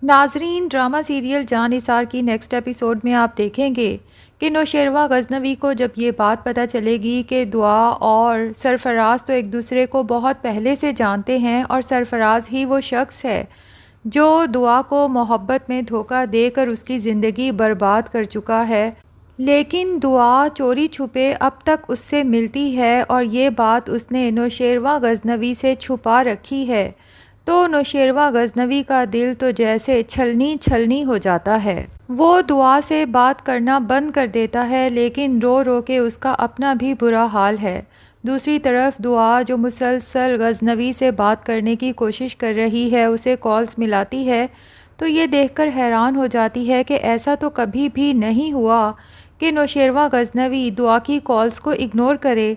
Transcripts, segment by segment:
ناظرین، drama serial جان نثار کی next episode میں آپ دیکھیں گے کہ نوشیروہ غزنوی کو جب یہ بات پتہ چلے گی کہ دعا اور سرفراز تو ایک دوسرے کو بہت پہلے سے جانتے ہیں اور سرفراز ہی وہ شخص ہے جو دعا کو محبت میں دھوکہ دے کر اس کی زندگی برباد کر چکا ہے، لیکن دعا چوری چھپے اب تک اس سے ملتی ہے اور یہ بات اس نے نوشیروہ غزنوی سے چھپا رکھی ہے، تو نوشیروہ غزنوی کا دل تو جیسے چھلنی چھلنی ہو جاتا ہے۔ وہ دعا سے بات کرنا بند کر دیتا ہے، لیکن رو رو کے اس کا اپنا بھی برا حال ہے۔ دوسری طرف دعا جو مسلسل غزنوی سے بات کرنے کی کوشش کر رہی ہے، اسے کالز ملاتی ہے تو یہ دیکھ کر حیران ہو جاتی ہے کہ ایسا تو کبھی بھی نہیں ہوا کہ نوشیروہ غزنوی دعا کی کالز کو اگنور کرے۔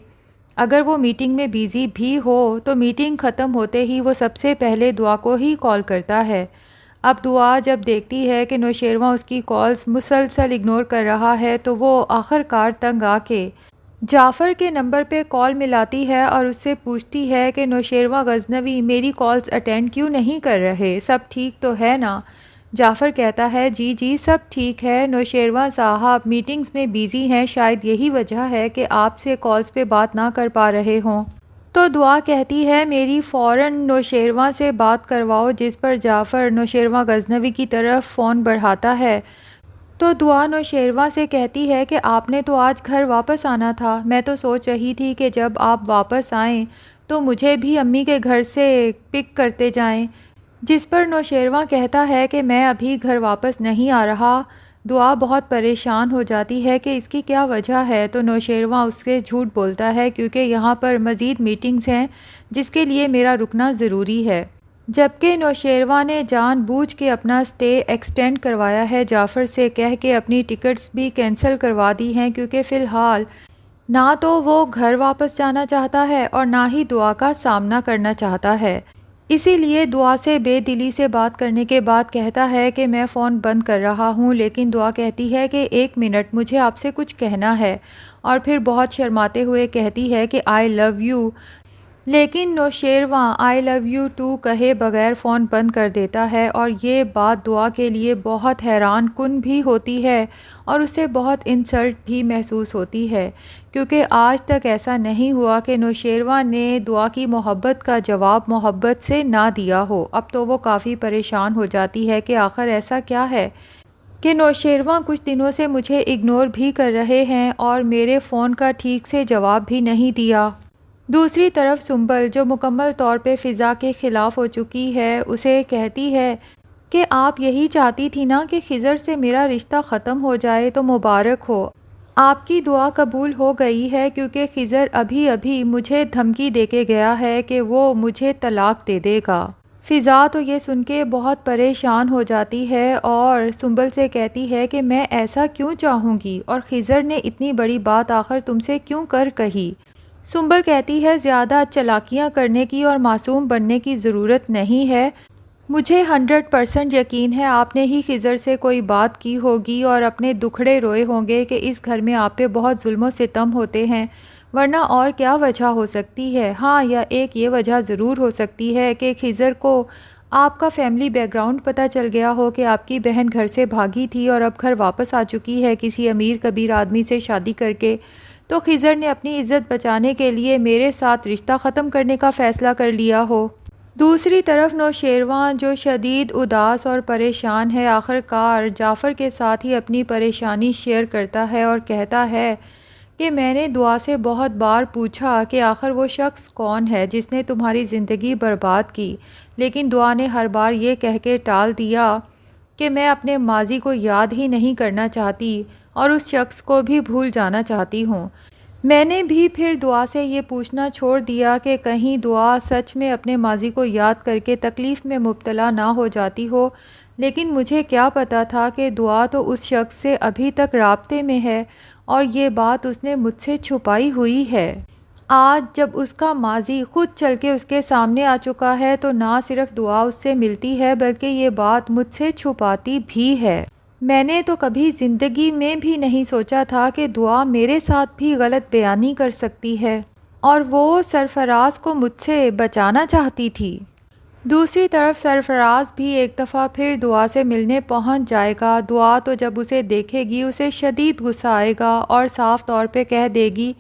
اگر وہ میٹنگ میں بیزی بھی ہو تو میٹنگ ختم ہوتے ہی وہ سب سے پہلے دعا کو ہی کال کرتا ہے۔ اب دعا جب دیکھتی ہے کہ نوشیروہ اس کی کالز مسلسل اگنور کر رہا ہے تو وہ آخر کار تنگ آ کے جعفر کے نمبر پہ کال ملاتی ہے اور اس سے پوچھتی ہے کہ نوشیروہ غزنوی میری کالز اٹینڈ کیوں نہیں کر رہے، سب ٹھیک تو ہے نا؟ جعفر کہتا ہے جی جی سب ٹھیک ہے، نوشیروہ صاحب میٹنگز میں بیزی ہیں، شاید یہی وجہ ہے کہ آپ سے کالز پہ بات نہ کر پا رہے ہوں۔ تو دعا کہتی ہے میری فوراً نوشیروہ سے بات کرواؤ، جس پر جعفر نوشیروہ غزنوی کی طرف فون بڑھاتا ہے تو دعا نوشیروہ سے کہتی ہے کہ آپ نے تو آج گھر واپس آنا تھا، میں تو سوچ رہی تھی کہ جب آپ واپس آئیں تو مجھے بھی امی کے گھر سے پک کرتے جائیں، جس پر نوشیروہ کہتا ہے کہ میں ابھی گھر واپس نہیں آ رہا۔ دعا بہت پریشان ہو جاتی ہے کہ اس کی کیا وجہ ہے، تو نوشیروہ اس سے جھوٹ بولتا ہے کیونکہ یہاں پر مزید میٹنگز ہیں جس کے لیے میرا رکنا ضروری ہے، جبکہ نوشیروہ نے جان بوجھ کے اپنا سٹے ایکسٹینڈ کروایا ہے، جعفر سے کہہ کے اپنی ٹکٹس بھی کینسل کروا دی ہیں کیونکہ فی الحال نہ تو وہ گھر واپس جانا چاہتا ہے اور نہ ہی دعا کا سامنا کرنا چاہتا ہے۔ اسی لیے دعا سے بے دلی سے بات کرنے کے بعد کہتا ہے کہ میں فون بند کر رہا ہوں، لیکن دعا کہتی ہے کہ ایک منٹ مجھے آپ سے کچھ کہنا ہے، اور پھر بہت شرماتے ہوئے کہتی ہے کہ آئی لو یو، لیکن نوشیروہ آئی لو یو ٹو کہے بغیر فون بند کر دیتا ہے، اور یہ بات دعا کے لیے بہت حیران کن بھی ہوتی ہے اور اسے بہت انسلٹ بھی محسوس ہوتی ہے، کیونکہ آج تک ایسا نہیں ہوا کہ نوشیروہ نے دعا کی محبت کا جواب محبت سے نہ دیا ہو۔ اب تو وہ کافی پریشان ہو جاتی ہے کہ آخر ایسا کیا ہے کہ نوشیروہ کچھ دنوں سے مجھے اگنور بھی کر رہے ہیں اور میرے فون کا ٹھیک سے جواب بھی نہیں دیا۔ دوسری طرف سنبل جو مکمل طور پہ فضا کے خلاف ہو چکی ہے، اسے کہتی ہے کہ آپ یہی چاہتی تھی نا کہ خضر سے میرا رشتہ ختم ہو جائے، تو مبارک ہو، آپ کی دعا قبول ہو گئی ہے، کیونکہ خضر ابھی ابھی مجھے دھمکی دے کے گیا ہے کہ وہ مجھے طلاق دے دے گا۔ فضا تو یہ سن کے بہت پریشان ہو جاتی ہے اور سنبل سے کہتی ہے کہ میں ایسا کیوں چاہوں گی، اور خضر نے اتنی بڑی بات آخر تم سے کیوں کر کہی؟ سنبل کہتی ہے زیادہ چالاکیاں کرنے کی اور معصوم بننے کی ضرورت نہیں ہے، مجھے 100% یقین ہے آپ نے ہی خضر سے کوئی بات کی ہوگی اور اپنے دکھڑے روئے ہوں گے کہ اس گھر میں آپ پہ بہت ظلم و ستم ہوتے ہیں، ورنہ اور کیا وجہ ہو سکتی ہے؟ ہاں، یا ایک یہ وجہ ضرور ہو سکتی ہے کہ خضر کو آپ کا فیملی بیک گراؤنڈ پتہ چل گیا ہو کہ آپ کی بہن گھر سے بھاگی تھی اور اب گھر واپس آ چکی ہے کسی امیر کبیر آدمی سے شادی کر کے، تو خضر نے اپنی عزت بچانے کے لیے میرے ساتھ رشتہ ختم کرنے کا فیصلہ کر لیا ہو۔ دوسری طرف نوشیروہ جو شدید اداس اور پریشان ہے، آخر کار جعفر کے ساتھ ہی اپنی پریشانی شیئر کرتا ہے اور کہتا ہے کہ میں نے دعا سے بہت بار پوچھا کہ آخر وہ شخص کون ہے جس نے تمہاری زندگی برباد کی، لیکن دعا نے ہر بار یہ کہہ کے ٹال دیا کہ میں اپنے ماضی کو یاد ہی نہیں کرنا چاہتی اور اس شخص کو بھی بھول جانا چاہتی ہوں۔ میں نے بھی پھر دعا سے یہ پوچھنا چھوڑ دیا کہ کہیں دعا سچ میں اپنے ماضی کو یاد کر کے تکلیف میں مبتلا نہ ہو جاتی ہو، لیکن مجھے کیا پتا تھا کہ دعا تو اس شخص سے ابھی تک رابطے میں ہے اور یہ بات اس نے مجھ سے چھپائی ہوئی ہے۔ آج جب اس کا ماضی خود چل کے اس کے سامنے آ چکا ہے تو نہ صرف دعا اس سے ملتی ہے بلکہ یہ بات مجھ سے چھپاتی بھی ہے۔ میں نے تو کبھی زندگی میں بھی نہیں سوچا تھا کہ دعا میرے ساتھ بھی غلط بیانی کر سکتی ہے اور وہ سرفراز کو مجھ سے بچانا چاہتی تھی۔ دوسری طرف سرفراز بھی ایک دفعہ پھر دعا سے ملنے پہنچ جائے گا۔ دعا تو جب اسے دیکھے گی اسے شدید غصہ آئے گا اور صاف طور پہ کہہ دے گی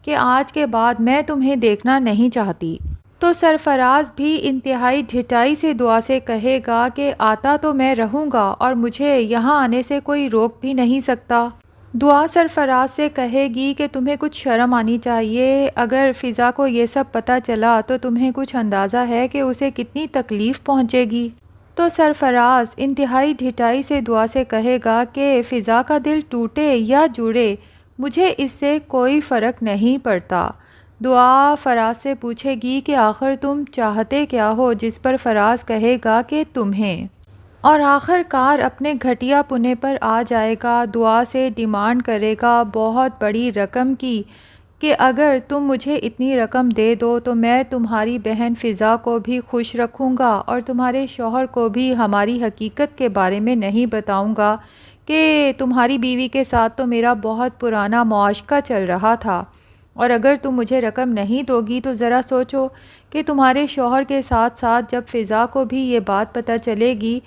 کہ آج کے بعد میں تمہیں دیکھنا نہیں چاہتی۔ تو سرفراز بھی انتہائی ڈھٹائی سے دعا سے کہے گا کہ آتا تو میں رہوں گا اور مجھے یہاں آنے سے کوئی روک بھی نہیں سکتا۔ دعا سرفراز سے کہے گی کہ تمہیں کچھ شرم آنی چاہیے، اگر فضا کو یہ سب پتہ چلا تو تمہیں کچھ اندازہ ہے کہ اسے کتنی تکلیف پہنچے گی۔ تو سرفراز انتہائی ڈھٹائی سے دعا سے کہے گا کہ فضا کا دل ٹوٹے یا جڑے مجھے اس سے کوئی فرق نہیں پڑتا۔ دعا فراز سے پوچھے گی کہ آخر تم چاہتے کیا ہو، جس پر فراز کہے گا کہ تمہیں، اور آخر کار اپنے گھٹیا پنے پر آ جائے گا۔ دعا سے ڈیمانڈ کرے گا بہت بڑی رقم کی کہ اگر تم مجھے اتنی رقم دے دو تو میں تمہاری بہن فضا کو بھی خوش رکھوں گا اور تمہارے شوہر کو بھی ہماری حقیقت کے بارے میں نہیں بتاؤں گا کہ تمہاری بیوی کے ساتھ تو میرا بہت پرانا معاشقہ چل رہا تھا، اور اگر تم مجھے رقم نہیں دو گی تو ذرا سوچو کہ تمہارے شوہر کے ساتھ ساتھ جب فضا کو بھی یہ بات پتہ چلے گی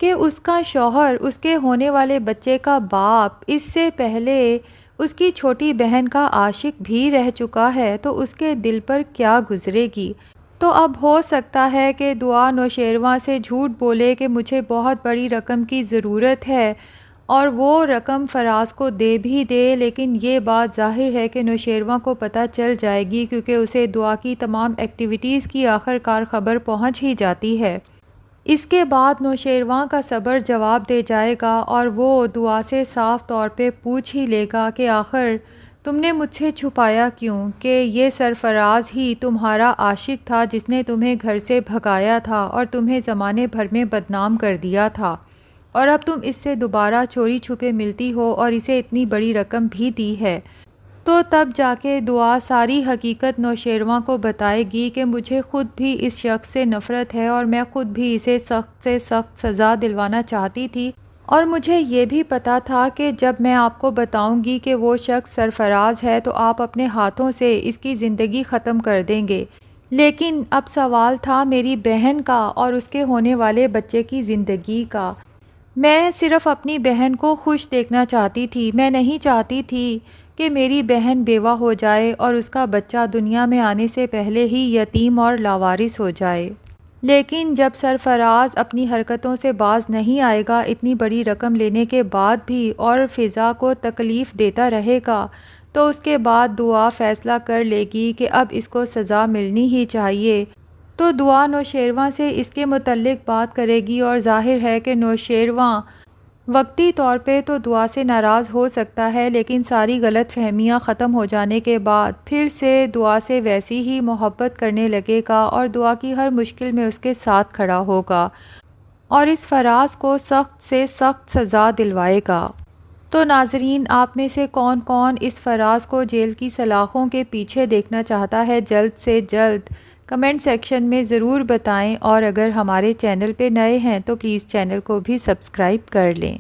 کہ اس کا شوہر اس کے ہونے والے بچے کا باپ اس سے پہلے اس کی چھوٹی بہن کا عاشق بھی رہ چکا ہے، تو اس کے دل پر کیا گزرے گی۔ تو اب ہو سکتا ہے کہ دعا نوشیروان سے جھوٹ بولے کہ مجھے بہت بڑی رقم کی ضرورت ہے اور وہ رقم فراز کو دے بھی دے، لیکن یہ بات ظاہر ہے کہ نوشیروان کو پتہ چل جائے گی کیونکہ اسے دعا کی تمام ایکٹیویٹیز کی آخر کار خبر پہنچ ہی جاتی ہے۔ اس کے بعد نوشیروان کا صبر جواب دے جائے گا اور وہ دعا سے صاف طور پہ پوچھ ہی لے گا کہ آخر تم نے مجھ سے چھپایا کیوں کہ یہ سرفراز ہی تمہارا عاشق تھا جس نے تمہیں گھر سے بھگایا تھا اور تمہیں زمانے بھر میں بدنام کر دیا تھا، اور اب تم اس سے دوبارہ چوری چھپے ملتی ہو اور اسے اتنی بڑی رقم بھی دی ہے۔ تو تب جا کے دعا ساری حقیقت نوشیروان کو بتائے گی کہ مجھے خود بھی اس شخص سے نفرت ہے اور میں خود بھی اسے سخت سے سخت سزا دلوانا چاہتی تھی، اور مجھے یہ بھی پتا تھا کہ جب میں آپ کو بتاؤں گی کہ وہ شخص سرفراز ہے تو آپ اپنے ہاتھوں سے اس کی زندگی ختم کر دیں گے، لیکن اب سوال تھا میری بہن کا اور اس کے ہونے والے بچے کی زندگی کا۔ میں صرف اپنی بہن کو خوش دیکھنا چاہتی تھی، میں نہیں چاہتی تھی کہ میری بہن بیوہ ہو جائے اور اس کا بچہ دنیا میں آنے سے پہلے ہی یتیم اور لاوارث ہو جائے۔ لیکن جب سرفراز اپنی حرکتوں سے باز نہیں آئے گا اتنی بڑی رقم لینے کے بعد بھی اور فضا کو تکلیف دیتا رہے گا، تو اس کے بعد دعا فیصلہ کر لے گی کہ اب اس کو سزا ملنی ہی چاہیے۔ تو دعا نوشیروان سے اس کے متعلق بات کرے گی اور ظاہر ہے کہ نوشیروان وقتی طور پہ تو دعا سے ناراض ہو سکتا ہے، لیکن ساری غلط فہمیاں ختم ہو جانے کے بعد پھر سے دعا سے ویسی ہی محبت کرنے لگے گا اور دعا کی ہر مشکل میں اس کے ساتھ کھڑا ہوگا اور اس فراز کو سخت سے سخت سزا دلوائے گا۔ تو ناظرین، آپ میں سے کون کون اس فراز کو جیل کی سلاخوں کے پیچھے دیکھنا چاہتا ہے جلد سے جلد کمنٹ سیکشن میں ضرور بتائیں، اور اگر ہمارے چینل پہ نئے ہیں تو پلیز چینل کو بھی سبسکرائب کر لیں۔